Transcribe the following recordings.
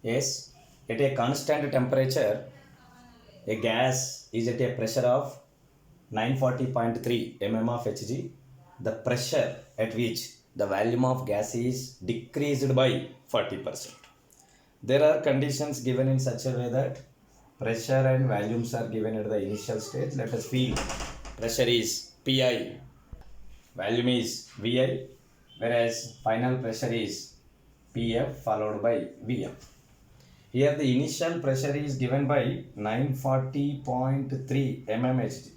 Yes, at a constant temperature, a gas is at a pressure of 940.3 mm of Hg. The pressure at which the volume of gas is decreased by 40%. There are conditions given in such a way that pressure and volumes are given at the initial stage. Let us feel pressure is Pi, volume is Vi, whereas final pressure is Pf followed by Vf. Here the initial pressure is given by 940.3 mmHg,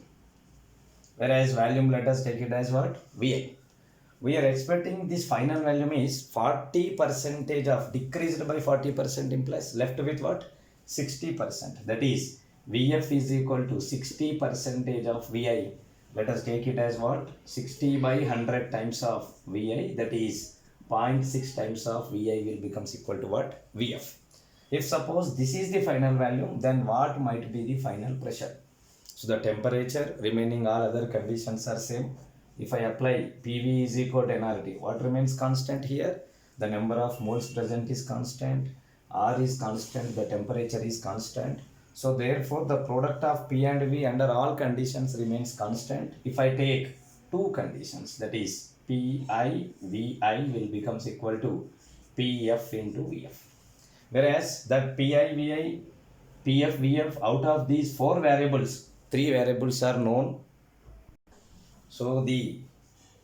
whereas volume, let us take it as what? Vi. We are expecting this final volume is 40% of decreased by 40% implies left with what? 60%. That is Vf is equal to 60% of Vi. Let us take it as what? 60 by 100 times of Vi, that is 0.6 times of Vi will becomes equal to what? Vf. If suppose this is the final value, then what might be the final pressure? So the temperature, remaining all other conditions are same. If I apply PV is equal to nRT, what remains constant here? The number of moles present is constant, R is constant, the temperature is constant. So therefore the product of P and V under all conditions remains constant. If I take two conditions, that is Pi, Vi will becomes equal to Pf into Vf. Whereas that Pi, Vi, Pf, Vf, out of these four variables, three variables are known. So the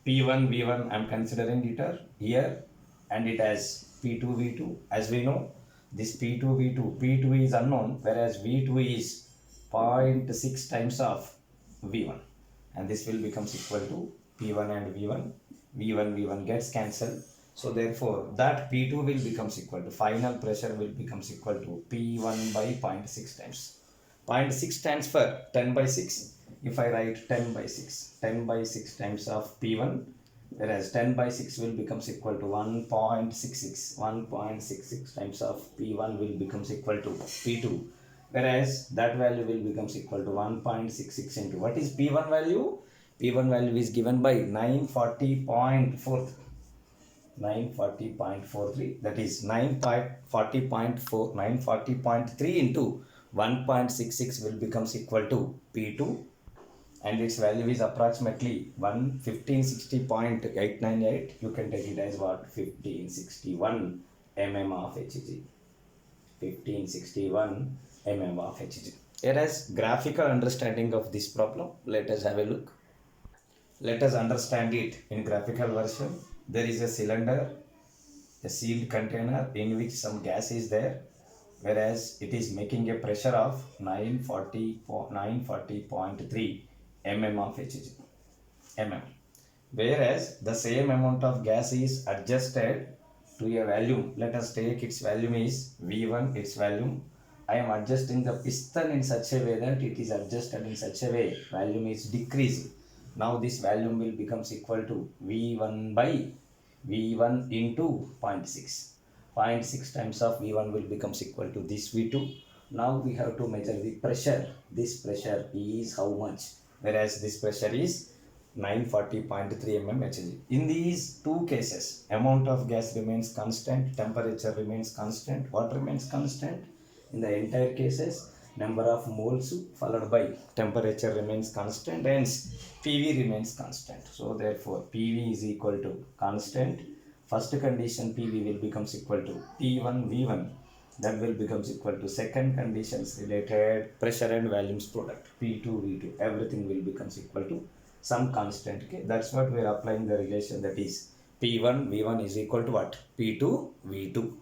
P1, V1 I am considering it here, and it has P2, V2. As we know, this P2, V2, P2 is unknown, whereas V2 is 0.6 times of V1, and this will becomes equal to P1 and V1. V1, V1 gets cancelled. So therefore that P2 will becomes equal to, final pressure will becomes equal to P1 by 0.6 times. 0.6 stands for 10 by 6. If I write 10 by 6, 10 by 6 times of P1, whereas 10 by 6 will becomes equal to 1.66. 1.66 times of P1 will becomes equal to P2, whereas that value will becomes equal to 1.66 into, what is P1 value? P1 value is given by 940.4. 940.43, that is 940.3 into 1.66 will becomes equal to P2, and its value is approximately 1560.898. You can take it as what? 1561 mm of Hg. 1561 mm of Hg. Whereas graphical understanding of this problem, let us have a look. Let us understand it in graphical version. There is a cylinder, a sealed container in which some gas is there, whereas it is making a pressure of 940.3 mm of Hg. Whereas the same amount of gas is adjusted to a volume. Let us take its volume is V1, its volume. I am adjusting the piston in such a way that it is adjusted in such a way volume is decreasing. Now this volume will becomes equal to V1 by V1 into 0.6. 0.6 times of V1 will becomes equal to this V2. Now we have to measure the pressure. This pressure is how much? Whereas this pressure is 940.3 mm Hg. In these two cases, amount of gas remains constant, temperature remains constant. What remains constant? In the entire cases, number of moles followed by temperature remains constant, hence PV remains constant. So therefore PV is equal to constant. First condition PV will becomes equal to P1 V1, that will becomes equal to second conditions related pressure and volumes product P2 V2, everything will becomes equal to some constant. Okay, that's what we are applying the relation, that is P1 V1 is equal to what? P2 V2.